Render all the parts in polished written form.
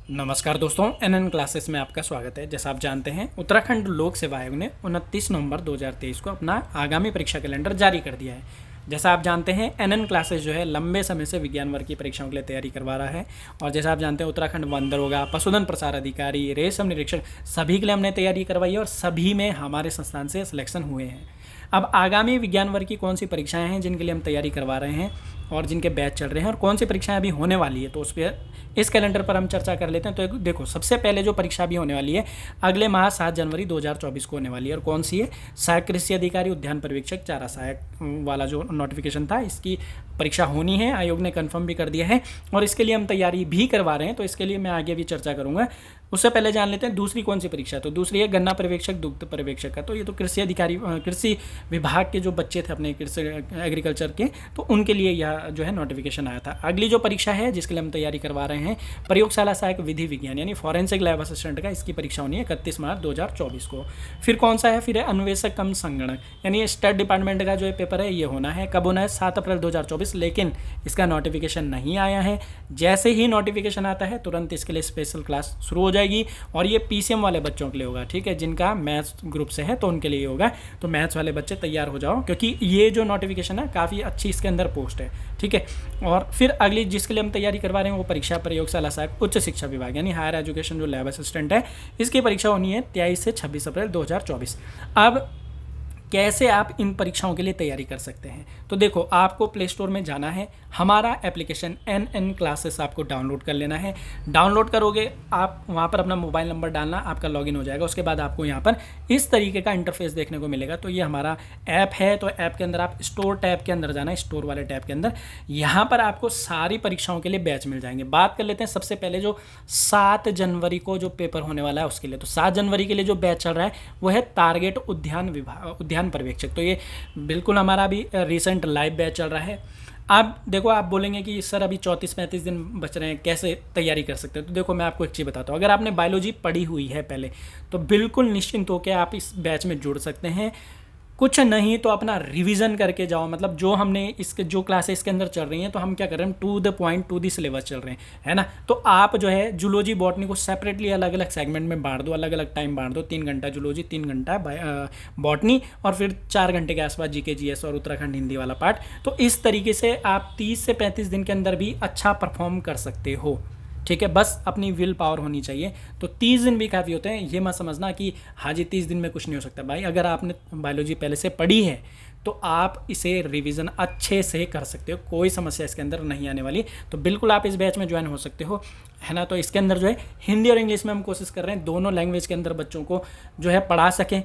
नमस्कार दोस्तों, NN classes में आपका स्वागत है। जैसा आप जानते हैं, उत्तराखंड लोक सेवा आयोग ने 29 नवंबर 2023 को अपना आगामी परीक्षा कैलेंडर जारी कर दिया है। जैसा आप जानते हैं, एनएन क्लासेस जो है लंबे समय से विज्ञान वर्ग की परीक्षाओं के लिए तैयारी करवा रहा है। और जैसा आप जानते हैं, उत्तराखंड वन दरोगा, पशुधन प्रसार अधिकारी, रेशम निरीक्षक सभी के लिए हमने तैयारी करवाई है और सभी में हमारे संस्थान से सिलेक्शन हुए हैं। अब आगामी विज्ञान वर्ग की कौन सी परीक्षाएं हैं जिनके लिए हम तैयारी करवा रहे हैं और जिनके बैच चल रहे हैं और कौन सी परीक्षाएं अभी होने वाली है, तो उस पर इस कैलेंडर पर हम चर्चा कर लेते हैं। तो देखो, सबसे पहले जो परीक्षा भी होने वाली है अगले माह 7 जनवरी 2024 को होने वाली है। और कौन सी है? सहायक कृषि अधिकारी, उद्यान पर्यवेक्षक, चारा सहायक वाला जो नोटिफिकेशन था, इसकी परीक्षा होनी है। आयोग ने कंफर्म भी कर दिया है और इसके लिए हम तैयारी भी करवा रहे हैं, तो इसके लिए मैं आगे भी चर्चा करूंगा। उससे पहले जान लेते हैं दूसरी कौन सी परीक्षा है। तो दूसरी है गन्ना पर्यवेक्षक, दुग्ध पर्यवेक्षक का। तो ये तो कृषि अधिकारी, कृषि विभाग के जो बच्चे थे अपने कृषि एग्रीकल्चर के, तो उनके लिए यह जो है नोटिफिकेशन आया था। अगली जो परीक्षा है जिसके लिए हम तैयारी करवा रहे हैं, प्रयोगशाला सहायक विधि विज्ञान यानी फॉरेंसिक लैब असिस्टेंट का, इसकी परीक्षा होनी है 31 मार्च 2024 को। फिर कौन सा है? फिर है अन्वेषक कम संगणक यानी स्टेट डिपार्टमेंट का जो पेपर है ये होना है। कब होना है? 7 अप्रैल 2024। लेकिन इसका नोटिफिकेशन नहीं आया है। जैसे ही नोटिफिकेशन आता है तुरंत इसके लिए स्पेशल क्लास शुरू हो जाएगी और ये पीसीएम वाले बच्चों के लिए होगा। ठीक है, जिनका मैथ्स ग्रुप से है तो उनके लिए होगा। तो मैथ्स वाले बच्चे तैयार हो जाओ, क्योंकि ये जो नोटिफिकेशन है काफ़ी अच्छी इसके अंदर पोस्ट है। ठीक है, और फिर अगली जिसके लिए हम तैयारी करवा रहे हैं वो परीक्षा प्रयोगशाला सहायक उच्च शिक्षा विभाग यानी हायर एजुकेशन जो लैब असिस्टेंट है, इसकी परीक्षा होनी है 23 से 26 अप्रैल 2024। अब कैसे आप इन परीक्षाओं के लिए तैयारी कर सकते हैं? तो देखो, आपको प्ले स्टोर में जाना है, हमारा एप्लीकेशन एनएन क्लासेस आपको डाउनलोड कर लेना है। डाउनलोड करोगे आप, वहाँ पर अपना मोबाइल नंबर डालना, आपका लॉगिन हो जाएगा। उसके बाद आपको यहाँ पर इस तरीके का इंटरफेस देखने को मिलेगा। तो ये हमारा ऐप है। तो ऐप के अंदर आप स्टोर टैब के अंदर जाना है, स्टोर वाले टैब के अंदर। यहाँ पर आपको सारी परीक्षाओं के लिए बैच मिल जाएंगे। बात कर लेते हैं सबसे पहले जो 7 जनवरी को जो पेपर होने वाला है उसके लिए। तो 7 जनवरी के लिए जो बैच चल रहा है वो है टारगेट उद्यान पर्यवेक्षक। तो ये बिल्कुल हमारा अभी रिसेंट लाइव बैच चल रहा है। आप देखो, आप बोलेंगे कि सर अभी 34-35 दिन बच रहे हैं, कैसे तैयारी कर सकते हैं? तो देखो, मैं आपको एक चीज़ बताता हूँ। अगर आपने बायोलॉजी पढ़ी हुई है पहले, तो बिल्कुल निश्चिंत होकर आप इस बैच में जुड़ सकते हैं। कुछ नहीं तो अपना रिवीजन करके जाओ। मतलब जो हमने इसके जो क्लासेस इसके अंदर चल रही हैं, तो हम क्या कर रहे हैं, to the point, to the syllabus चल रहे हैं, है ना। तो आप जो है जूलॉजी बॉटनी को सेपरेटली अलग अलग सेगमेंट में बांट दो, अलग अलग टाइम बांट दो। 3 घंटा जूलॉजी, 3 घंटा बॉटनी और फिर 4 घंटे के आसपास जीके जीएस और उत्तराखंड हिंदी वाला पार्ट। तो इस तरीके से आप 30 से 35 दिन के अंदर भी अच्छा परफॉर्म कर सकते हो। ठीक है, बस अपनी विल पावर होनी चाहिए। तो 30 दिन भी काफ़ी होते हैं। ये मत समझना कि हाँ जी 30 दिन में कुछ नहीं हो सकता। भाई, अगर आपने बायोलॉजी पहले से पढ़ी है तो आप इसे रिवीजन अच्छे से कर सकते हो, कोई समस्या इसके अंदर नहीं आने वाली। तो बिल्कुल आप इस बैच में ज्वाइन हो सकते हो, है ना। तो इसके अंदर जो है हिंदी और इंग्लिश में हम कोशिश कर रहे हैं दोनों लैंग्वेज के अंदर बच्चों को जो है पढ़ा सकें।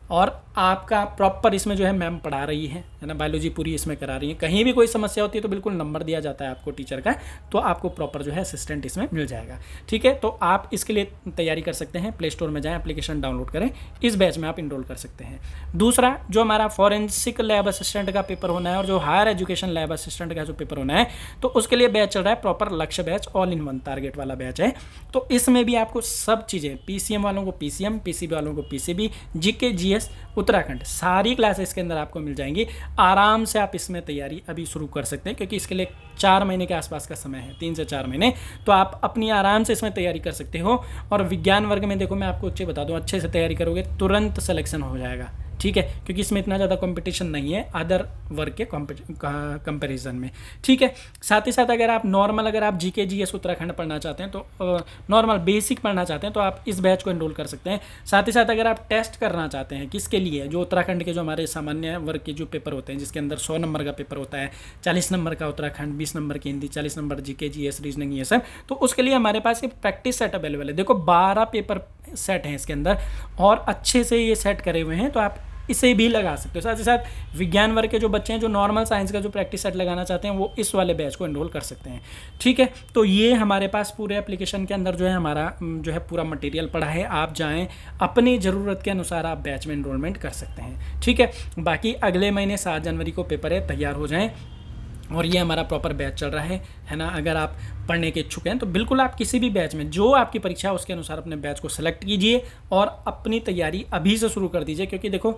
और आपका प्रॉपर इसमें जो है मैम पढ़ा रही है ना, बायोलॉजी पूरी इसमें करा रही है। कहीं भी कोई समस्या होती है तो बिल्कुल नंबर दिया जाता है आपको टीचर का, तो आपको प्रॉपर जो है असिस्टेंट इसमें मिल जाएगा। ठीक है, तो आप इसके लिए तैयारी कर सकते हैं। प्ले स्टोर में जाएँ, एप्लीकेशन डाउनलोड करें, इस बैच में आप इनरोल कर सकते हैं। दूसरा, जो हमारा फॉरेंसिक लैब असिस्टेंट का पेपर होना है और जो हायर एजुकेशन लैब असिस्टेंट का जो पेपर होना है, तो उसके लिए बैच चल रहा है प्रॉपर लक्ष्य batch, all in one target वाला बैच है। तो इसमें भी आपको सब चीज़ें, पीसीएम वालों को पीसीएम, पीसीबी वालों को पीसीबी, जीके जीएस, उत्तराखंड, सारी क्लासेस के अंदर आपको मिल जाएंगी। आराम से आप इसमें तैयारी अभी शुरू कर सकते हैं, क्योंकि इसके लिए 4 महीने के आसपास का समय है, 3 से 4 महीने। तो आप अपनी आराम से इसमें तैयारी कर सकते हो। और विज्ञान वर्ग में देखो, मैं आपको अच्छे बता दूं, अच्छे से तैयारी करोगे तुरंत सिलेक्शन हो जाएगा। ठीक है, क्योंकि इसमें इतना ज़्यादा कंपटीशन नहीं है अदर वर्ग के कंपैरिजन में। ठीक है, साथ ही साथ अगर आप नॉर्मल, अगर आप जीके जीएस उत्तराखंड पढ़ना चाहते हैं, तो नॉर्मल बेसिक पढ़ना चाहते हैं, तो आप इस बैच को एनरोल कर सकते हैं। साथ ही साथ अगर आप टेस्ट करना चाहते हैं, किसके लिए, जो उत्तराखंड के जो हमारे सामान्य वर्ग के जो पेपर होते हैं, जिसके अंदर 100 नंबर का पेपर होता है, 40 नंबर का उत्तराखंड, 20 नंबर की Hindi, 40 number GK GS reasoning, ये सब, तो उसके लिए हमारे पास ये प्रैक्टिस सेट अवेलेबल है। देखो, 12 पेपर सेट हैं इसके अंदर और अच्छे से ये सेट करे हुए हैं, तो आप इसे भी लगा सकते हो। साथ ही साथ विज्ञान वर्ग के जो बच्चे हैं, जो नॉर्मल साइंस का जो प्रैक्टिस सेट लगाना चाहते हैं, वो इस वाले बैच को एनरोल कर सकते हैं। ठीक है, तो ये हमारे पास पूरे एप्लीकेशन के अंदर जो है हमारा जो है पूरा मटेरियल पड़ा है। आप जाएं, अपनी ज़रूरत के अनुसार आप बैच में एनरोलमेंट कर सकते हैं। ठीक है, बाकी अगले महीने 7 जनवरी को पेपर है, तैयार हो जाएँ। और ये हमारा प्रॉपर बैच चल रहा है ना। अगर आप पढ़ने के इच्छुक हैं तो बिल्कुल आप किसी भी बैच में, जो आपकी परीक्षा है उसके अनुसार अपने बैच को सेलेक्ट कीजिए और अपनी तैयारी अभी से शुरू कर दीजिए। क्योंकि देखो,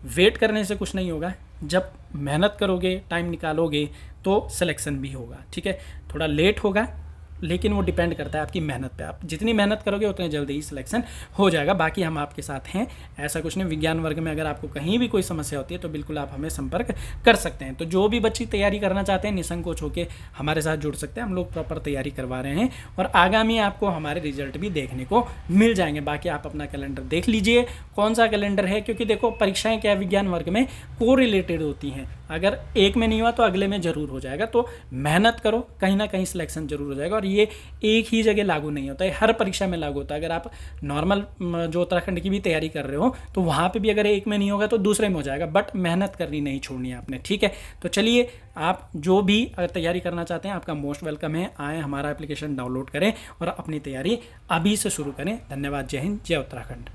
वेट करने से कुछ नहीं होगा, जब मेहनत करोगे, टाइम निकालोगे, तो सिलेक्शन भी होगा। ठीक है, थोड़ा लेट होगा लेकिन वो डिपेंड करता है आपकी मेहनत पे। आप जितनी मेहनत करोगे उतने जल्दी ही सिलेक्शन हो जाएगा। बाकी हम आपके साथ हैं, ऐसा कुछ नहीं। विज्ञान वर्ग में अगर आपको कहीं भी कोई समस्या होती है तो बिल्कुल आप हमें संपर्क कर सकते हैं। तो जो भी बच्चे तैयारी करना चाहते हैं निसंकोच होकर हमारे साथ जुड़ सकते हैं। हम लोग प्रॉपर तैयारी करवा रहे हैं और आगामी आपको हमारे रिजल्ट भी देखने को मिल जाएंगे। बाकी आप अपना कैलेंडर देख लीजिए कौन सा कैलेंडर है, क्योंकि देखो परीक्षाएं क्या विज्ञान वर्ग में को रिलेटेड होती हैं। अगर एक में नहीं हुआ तो अगले में ज़रूर हो जाएगा। तो मेहनत करो, कहीं ना कहीं सिलेक्शन जरूर हो जाएगा। और ये एक ही जगह लागू नहीं होता है, हर परीक्षा में लागू होता है। अगर आप नॉर्मल जो उत्तराखंड की भी तैयारी कर रहे हो तो वहाँ पे भी अगर एक में नहीं होगा तो दूसरे में हो जाएगा। बट मेहनत करनी नहीं छोड़नी है आपने, ठीक है। तो चलिए, आप जो भी अगर तैयारी करना चाहते हैं आपका मोस्ट वेलकम है। आए, हमारा एप्लीकेशन डाउनलोड करें और अपनी तैयारी अभी से शुरू करें। धन्यवाद। जय हिंद, जय उत्तराखंड।